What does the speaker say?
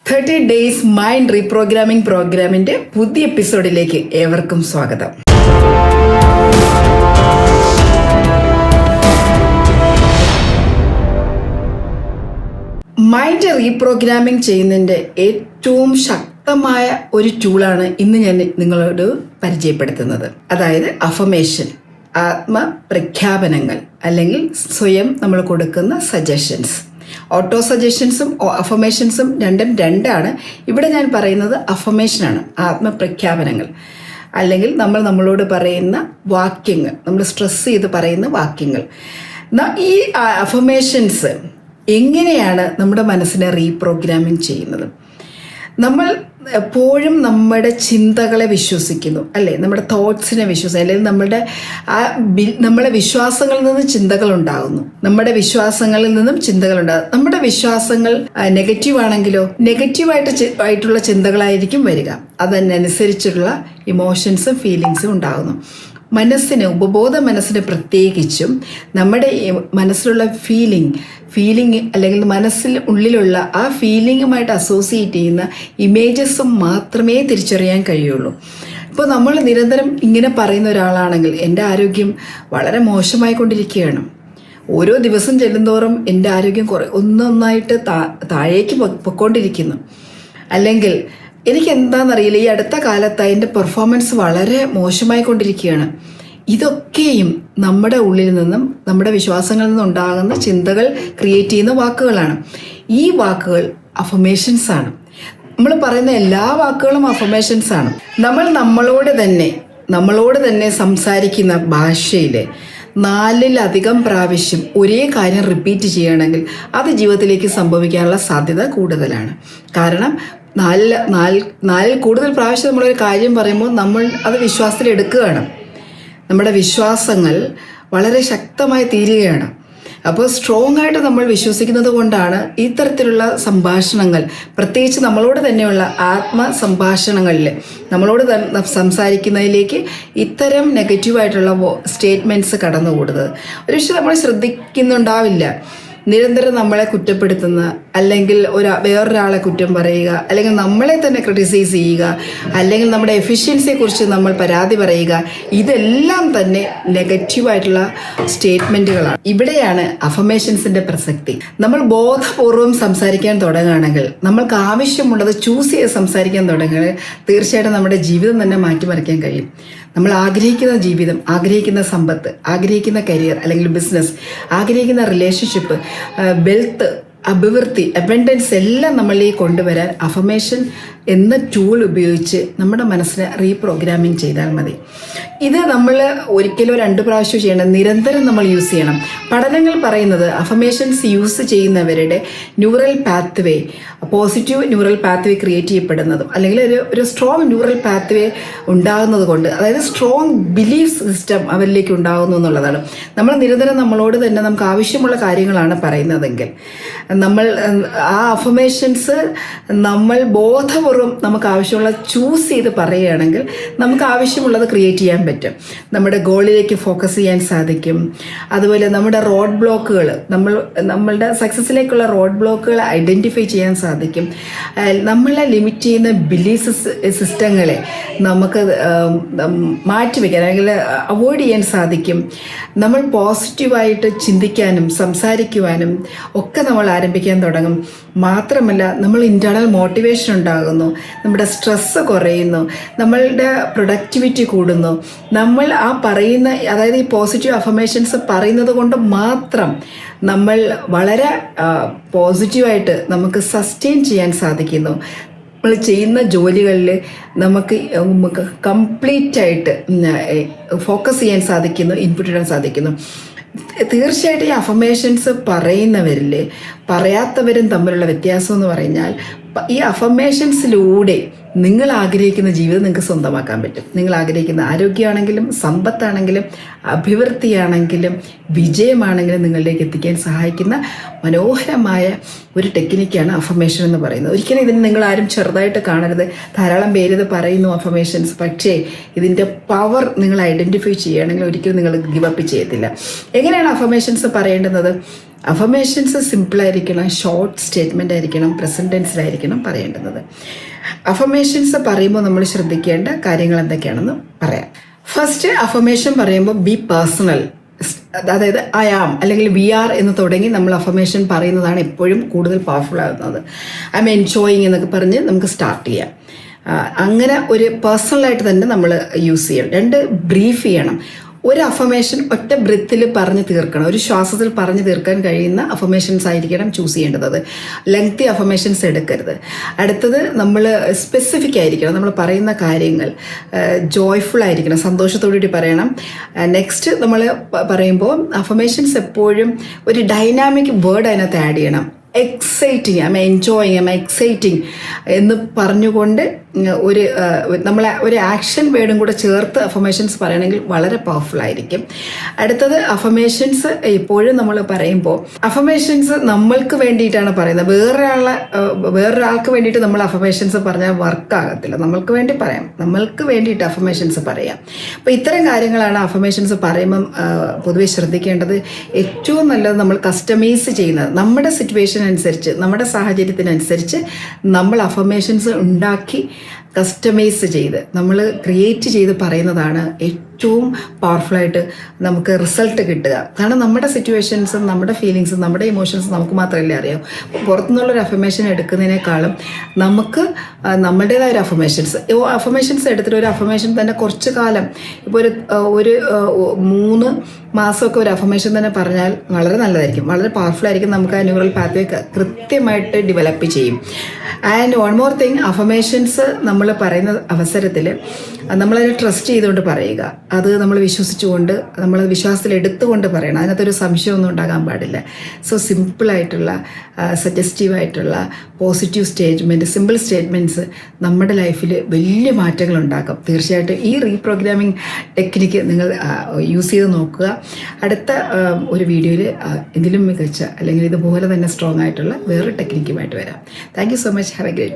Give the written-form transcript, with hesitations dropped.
30 days mind reprogramming പ്രോഗ്രാമിൻ്റെ പുതിയ എപ്പിസോഡിലേക്ക് ഏവർക്കും സ്വാഗതം. മൈൻഡ് റീപ്രോഗ്രാമിംഗ് ചെയ്യുന്നതിൻ്റെ ഏറ്റവും ശക്തമായ ഒരു ടൂളാണ് ഇന്ന് ഞാൻ നിങ്ങളോട് പരിചയപ്പെടുത്തുന്നത്. അതായത് അഫർമേഷൻ, ആത്മപ്രഖ്യാപനങ്ങൾ അല്ലെങ്കിൽ സ്വയം നമ്മൾ കൊടുക്കുന്ന സജഷൻസ്. ഓട്ടോ സജഷൻസും അഫർമേഷൻസും രണ്ടാണ്. ഇവിടെ ഞാൻ പറയുന്നത് അഫർമേഷനാണ്, ആത്മപ്രഖ്യാപനങ്ങൾ അല്ലെങ്കിൽ നമ്മളോട് പറയുന്ന വാക്യങ്ങൾ, നമ്മൾ സ്ട്രെസ് ചെയ്ത് പറയുന്ന വാക്യങ്ങൾ. ഈ അഫർമേഷൻസ് എങ്ങനെയാണ് നമ്മുടെ മനസ്സിനെ റീപ്രോഗ്രാമിംഗ് ചെയ്യുന്നത്? നമ്മൾ എപ്പോഴും നമ്മുടെ ചിന്തകളെ വിശ്വസിക്കുന്നു, അല്ലേ? നമ്മുടെ തോട്ട്സിനെ വിശ്വസിക്കും, അല്ലെങ്കിൽ നമ്മുടെ വിശ്വാസങ്ങളിൽ നിന്ന് ചിന്തകൾ ഉണ്ടാകുന്നു. നമ്മുടെ വിശ്വാസങ്ങൾ നെഗറ്റീവ് ആണെങ്കിലോ നെഗറ്റീവായിട്ടുള്ള ചിന്തകളായിരിക്കും വരിക. അതിനനുസരിച്ചുള്ള ഇമോഷൻസും ഫീലിങ്സും ഉണ്ടാകുന്നു. ഉപബോധ മനസ്സിന് പ്രത്യേകിച്ചും നമ്മുടെ മനസ്സിലുള്ള ഫീലിംഗ് അല്ലെങ്കിൽ മനസ്സിൽ ഉള്ളിലുള്ള ആ ഫീലിംഗുമായിട്ട് അസോസിയേറ്റ് ചെയ്യുന്ന ഇമേജസും മാത്രമേ തിരിച്ചറിയാൻ കഴിയുള്ളൂ. ഇപ്പോൾ നമ്മൾ നിരന്തരം ഇങ്ങനെ പറയുന്ന ഒരാളാണെങ്കിൽ എൻ്റെ ആരോഗ്യം വളരെ മോശമായിക്കൊണ്ടിരിക്കുകയാണ്, ഓരോ ദിവസം ചെല്ലുന്തോറും എൻ്റെ ആരോഗ്യം ഒന്നൊന്നായിട്ട് താഴേക്ക് പൊയ്ക്കൊണ്ടിരിക്കുന്നു, അല്ലെങ്കിൽ എനിക്ക് എന്താണെന്നറിയില്ല, ഈ അടുത്ത കാലത്തായി എൻ്റെ പെർഫോമൻസ് വളരെ മോശമായിക്കൊണ്ടിരിക്കുകയാണ്. ഇതൊക്കെയും നമ്മുടെ ഉള്ളിൽ നിന്നും നമ്മുടെ വിശ്വാസങ്ങളിൽ നിന്നും ഉണ്ടാകുന്ന ചിന്തകൾ ക്രിയേറ്റ് ചെയ്യുന്ന വാക്കുകളാണ്. ഈ വാക്കുകൾ അഫർമേഷൻസ് ആണ്. നമ്മൾ പറയുന്ന എല്ലാ വാക്കുകളും അഫർമേഷൻസ് ആണ്. നമ്മളോട് തന്നെ സംസാരിക്കുന്ന ഭാഷയിൽ 4-ലധികം പ്രാവശ്യം ഒരേ കാര്യം റിപ്പീറ്റ് ചെയ്യുകയാണെങ്കിൽ അത് ജീവിതത്തിലേക്ക് സംഭവിക്കാനുള്ള സാധ്യത കൂടുതലാണ്. കാരണം 4 കൂടുതൽ പ്രാവശ്യം നമ്മളൊരു കാര്യം പറയുമ്പോൾ നമ്മൾ അത് വിശ്വാസത്തിൽ എടുക്കുകയാണ്. നമ്മുടെ വിശ്വാസങ്ങൾ വളരെ ശക്തമായി തീരുകയാണ്. അപ്പോൾ സ്ട്രോങ് ആയിട്ട് നമ്മൾ വിശ്വസിക്കുന്നത് കൊണ്ടാണ് ഇത്തരത്തിലുള്ള സംഭാഷണങ്ങൾ, പ്രത്യേകിച്ച് നമ്മളോട് തന്നെയുള്ള ആത്മസംഭാഷണങ്ങളിൽ നമ്മളോട് സംസാരിക്കുന്നതിലേക്ക് ഇത്തരം നെഗറ്റീവായിട്ടുള്ള സ്റ്റേറ്റ്മെൻറ്റ്സ് കടന്നുകൂടുന്നത്. ഒരുപക്ഷെ നമ്മൾ ശ്രദ്ധിക്കുന്നുണ്ടാവില്ല. നിരന്തരം നമ്മളെ കുറ്റപ്പെടുത്തുന്ന, അല്ലെങ്കിൽ വേറൊരാളെ കുറ്റം പറയുക, അല്ലെങ്കിൽ നമ്മളെ തന്നെ ക്രിട്ടിസൈസ് ചെയ്യുക, അല്ലെങ്കിൽ നമ്മുടെ എഫിഷ്യൻസിയെക്കുറിച്ച് നമ്മൾ പരാതി പറയുക, ഇതെല്ലാം തന്നെ നെഗറ്റീവായിട്ടുള്ള സ്റ്റേറ്റ്മെൻറ്റുകളാണ്. ഇവിടെയാണ് അഫർമേഷൻസിൻ്റെ പ്രസക്തി. നമ്മൾ ബോധപൂർവം സംസാരിക്കാൻ തുടങ്ങുകയാണെങ്കിൽ, നമ്മൾക്ക് ആവശ്യമുള്ളത് ചൂസ് ചെയ്ത് സംസാരിക്കാൻ തുടങ്ങുകയാണെങ്കിൽ തീർച്ചയായിട്ടും നമ്മുടെ ജീവിതം തന്നെ മാറ്റിമറിക്കാൻ കഴിയും. നമ്മൾ ആഗ്രഹിക്കുന്ന ജീവിതം, ആഗ്രഹിക്കുന്ന സമ്പത്ത്, ആഗ്രഹിക്കുന്ന കരിയർ അല്ലെങ്കിൽ ബിസിനസ്, ആഗ്രഹിക്കുന്ന റിലേഷൻഷിപ്പ്, വെൽത്ത്, അഭിവൃദ്ധി, അബൻഡൻസ് എല്ലാം നമ്മളിലേക്ക് കൊണ്ടുവരാൻ അഫർമേഷൻ എന്ന ടൂൾ ഉപയോഗിച്ച് നമ്മുടെ മനസ്സിനെ റീപ്രോഗ്രാമിംഗ് ചെയ്താൽ മതി. ഇത് നമ്മൾ ഒരിക്കലോ 2 പ്രാവശ്യം ചെയ്യണം, നിരന്തരം നമ്മൾ യൂസ് ചെയ്യണം. പഠനങ്ങൾ പറയുന്നത് അഫർമേഷൻസ് യൂസ് ചെയ്യുന്നവരുടെ neural pathway, positive neural pathway create ചെയ്യപ്പെടുന്നതും, അല്ലെങ്കിൽ ഒരു സ്ട്രോങ് ന്യൂറൽ പാത്വേ ഉണ്ടാകുന്നത് കൊണ്ട്, അതായത് സ്ട്രോങ് ബിലീഫ് സിസ്റ്റം അവരിലേക്ക് ഉണ്ടാകുന്നു എന്നുള്ളതാണ്. നമ്മൾ നിരന്തരം നമ്മളോട് തന്നെ നമുക്ക് ആവശ്യമുള്ള കാര്യങ്ങളാണ് പറയുന്നതെങ്കിൽ, നമ്മൾ ആ അഫർമേഷൻസ് നമ്മൾ ബോധപൂർവം നമുക്ക് ആവശ്യമുള്ള ചൂസ് ചെയ്ത് പറയുകയാണെങ്കിൽ നമുക്ക് ആവശ്യമുള്ളത് ക്രിയേറ്റ് ചെയ്യാൻ പറ്റും. നമ്മുടെ ഗോളിലേക്ക് ഫോക്കസ് ചെയ്യാൻ സാധിക്കും. അതുപോലെ നമ്മുടെ റോഡ് ബ്ലോക്കുകൾ, നമ്മളുടെ സക്സസ്സിലേക്കുള്ള റോഡ് ബ്ലോക്കുകൾ ഐഡൻറ്റിഫൈ ചെയ്യാൻ സാധിക്കും. നമ്മളെ ലിമിറ്റ് ചെയ്യുന്ന ബിലീഫ് സിസ്റ്റങ്ങളെ നമുക്ക് മാറ്റിവെക്കാൻ അല്ലെങ്കിൽ അവോയ്ഡ് ചെയ്യാൻ സാധിക്കും. നമ്മൾ പോസിറ്റീവായിട്ട് ചിന്തിക്കാനും സംസാരിക്കുവാനും ഒക്കെ നമ്മൾ ആരംഭിക്കാൻ തുടങ്ങും. മാത്രമല്ല, നമ്മൾ ഇൻറ്റേർണൽ മോട്ടിവേഷൻ ഉണ്ടാകുന്നു, നമ്മുടെ സ്ട്രെസ്സ് കുറയുന്നു, നമ്മളുടെ പ്രൊഡക്ടിവിറ്റി കൂടുന്നു. നമ്മൾ ആ പറയുന്ന, അതായത് ഈ പോസിറ്റീവ് അഫർമേഷൻസ് പറയുന്നത് കൊണ്ട് മാത്രം നമ്മൾ വളരെ പോസിറ്റീവായിട്ട് നമുക്ക് സസ്റ്റെയിൻ ചെയ്യാൻ സാധിക്കുന്നു. നമ്മൾ ചെയ്യുന്ന ജോലികളിൽ നമുക്ക് കംപ്ലീറ്റ് ആയിട്ട് ഫോക്കസ് ചെയ്യാൻ സാധിക്കുന്നു, ഇൻപുട്ട് ഇടാൻ സാധിക്കുന്നു. തീർച്ചയായിട്ടും ഈ അഫർമേഷൻസ് പറയാത്തവരും തമ്മിലുള്ള വ്യത്യാസം എന്ന് പറഞ്ഞാൽ, ഈ അഫർമേഷൻസിലൂടെ നിങ്ങൾ ആഗ്രഹിക്കുന്ന ജീവിതം നിങ്ങൾക്ക് സ്വന്തമാക്കാൻ പറ്റും. നിങ്ങൾ ആഗ്രഹിക്കുന്ന ആരോഗ്യമാണെങ്കിലും സമ്പത്താണെങ്കിലും അഭിവൃദ്ധിയാണെങ്കിലും വിജയമാണെങ്കിലും നിങ്ങളിലേക്ക് എത്തിക്കാൻ സഹായിക്കുന്ന മനോഹരമായ ഒരു ടെക്നിക്കാണ് അഫർമേഷൻ എന്ന് പറയുന്നത്. ഒരിക്കലും ഇതിന് നിങ്ങൾ ആരും ചെറുതായിട്ട് കാണരുത്. ധാരാളം പേര് ഇത് പറയുന്നു അഫർമേഷൻസ്, പക്ഷേ ഇതിൻ്റെ പവർ നിങ്ങൾ ഐഡൻറ്റിഫൈ ചെയ്യുകയാണെങ്കിൽ ഒരിക്കലും നിങ്ങൾ ഗിവപ്പ് ചെയ്യത്തില്ല. എങ്ങനെയാണ് അഫർമേഷൻസ് പറയേണ്ടുന്നത്? അഫർമേഷൻസ് സിമ്പിളായിരിക്കണം, ഷോർട്ട് സ്റ്റേറ്റ്മെൻ്റ് ആയിരിക്കണം, പ്രസൻറ്റ് ടെൻസിലായിരിക്കണം പറയേണ്ടുന്നത്. അഫർമേഷൻസ് പറയുമ്പോൾ നമ്മൾ ശ്രദ്ധിക്കേണ്ട കാര്യങ്ങൾ എന്തൊക്കെയാണെന്ന് പറയാം. ഫസ്റ്റ് അഫർമേഷൻ പറയുമ്പോൾ ബി പേഴ്സണൽ, അതായത് ഐ ആം അല്ലെങ്കിൽ വി ആർ എന്ന് തുടങ്ങി നമ്മൾ അഫർമേഷൻ പറയുന്നതാണ് എപ്പോഴും കൂടുതൽ പവർഫുൾ ആകുന്നത്. ഐ എം എൻജോയിങ് എന്നൊക്കെ പറഞ്ഞ് നമുക്ക് സ്റ്റാർട്ട് ചെയ്യാം. അങ്ങനെ ഒരു പേഴ്സണലായിട്ട് തന്നെ നമ്മൾ യൂസ് ചെയ്യണം. രണ്ട്, ബ്രീഫ് ചെയ്യണം. ഒരു അഫർമേഷൻ ഒറ്റ ബ്രീത്തിൽ പറഞ്ഞ് തീർക്കണം, ഒരു ശ്വാസത്തിൽ പറഞ്ഞ് തീർക്കാൻ കഴിയുന്ന അഫർമേഷൻസ് ആയിരിക്കണം ചൂസ് ചെയ്യേണ്ടത്. ലെങ്തി അഫർമേഷൻസ് എടുക്കരുത്. അടുത്തത് നമ്മൾ സ്പെസിഫിക് ആയിരിക്കണം, നമ്മൾ പറയുന്ന കാര്യങ്ങൾ ജോയ്ഫുൾ ആയിരിക്കണം, സന്തോഷത്തോടുകൂടി പറയണം. നെക്സ്റ്റ് നമ്മൾ പറയുമ്പോൾ അഫർമേഷൻസ് എപ്പോഴും ഒരു ഡൈനാമിക് വേർഡ് അതിനകത്ത് ആഡ് ചെയ്യണം. Exciting, I M enjoying, I M exciting എന്ന് പറഞ്ഞുകൊണ്ട് ഒരു നമ്മളെ ഒരു ആക്ഷൻ വേർഡും കൂടെ ചേർത്ത് അഫർമേഷൻസ് പറയണമെങ്കിൽ വളരെ പവർഫുൾ ആയിരിക്കും. അടുത്തത് അഫർമേഷൻസ് എപ്പോഴും നമ്മൾ പറയുമ്പോൾ അഫർമേഷൻസ് നമ്മൾക്ക് വേണ്ടിയിട്ടാണ് പറയുന്നത്. വേറൊരാൾക്ക് വേണ്ടിയിട്ട് നമ്മൾ അഫർമേഷൻസ് പറഞ്ഞാൽ വർക്കാകത്തില്ല. നമ്മൾക്ക് വേണ്ടി പറയാം, നമ്മൾക്ക് വേണ്ടിയിട്ട് അഫർമേഷൻസ് പറയാം. അപ്പോൾ ഇത്തരം കാര്യങ്ങളാണ് അഫർമേഷൻസ് പറയുമ്പം പൊതുവെ ശ്രദ്ധിക്കേണ്ടത്. ഏറ്റവും നല്ലത് നമ്മൾ കസ്റ്റമൈസ് ചെയ്യുന്നത്, നമ്മുടെ സിറ്റുവേഷൻ അനുസരിച്ച്, നമ്മുടെ സാഹചര്യത്തിനനുസരിച്ച് നമ്മൾ അഫർമേഷൻസ് ഉണ്ടാക്കി കസ്റ്റമൈസ് ചെയ്ത് നമ്മൾ ക്രിയേറ്റ് ചെയ്ത് പറയുന്നതാണ് ഏറ്റവും പവർഫുള്ളായിട്ട് നമുക്ക് റിസൾട്ട് കിട്ടുക. കാരണം നമ്മുടെ സിറ്റുവേഷൻസും നമ്മുടെ ഫീലിങ്സും നമ്മുടെ ഇമോഷൻസും നമുക്ക് മാത്രമല്ലേ അറിയാം. പുറത്തുനിന്നുള്ളൊരു അഫർമേഷൻ എടുക്കുന്നതിനേക്കാളും നമുക്ക് നമ്മുടേതായ ഒരു അഫർമേഷൻസ് എടുത്തിട്ട് ഒരു അഫർമേഷൻ തന്നെ കുറച്ച് കാലം, ഇപ്പോൾ ഒരു 3 മാസമൊക്കെ ഒരു അഫർമേഷൻ തന്നെ പറഞ്ഞാൽ വളരെ നല്ലതായിരിക്കും, വളരെ പവർഫുൾ ആയിരിക്കും. നമുക്ക് ആ ന്യൂറൽ പാത്വേ കൃത്യമായിട്ട് ഡെവലപ്പ് ചെയ്യും. And one more thing, affirmations നമ്മൾ പറയുന്ന അവസരത്തിൽ നമ്മളതിനെ ട്രസ്റ്റ് ചെയ്തുകൊണ്ട് പറയുക. അത് നമ്മൾ വിശ്വസിച്ചുകൊണ്ട്, നമ്മൾ വിശ്വാസത്തിൽ എടുത്തുകൊണ്ട് പറയണം. അതിനകത്തൊരു സംശയമൊന്നും ഉണ്ടാകാൻ പാടില്ല. സോ സിമ്പിളായിട്ടുള്ള സജസ്റ്റീവായിട്ടുള്ള പോസിറ്റീവ് സ്റ്റേറ്റ്മെൻറ്റ്, സിമ്പിൾ സ്റ്റേറ്റ്മെൻറ്റ്സ് നമ്മുടെ ലൈഫിൽ വലിയ മാറ്റങ്ങൾ ഉണ്ടാക്കും. തീർച്ചയായിട്ടും ഈ റീപ്രോഗ്രാമിംഗ് ടെക്നിക്ക് നിങ്ങൾ യൂസ് ചെയ്ത് നോക്കുക. അടുത്ത ഒരു വീഡിയോയിൽ ഇതിലും മികച്ച അല്ലെങ്കിൽ ഇതുപോലെ തന്നെ സ്ട്രോങ് ആയിട്ടുള്ള വേറൊരു ടെക്നിക്കുമായിട്ട് വരാം. Thank you so much. Have A great day.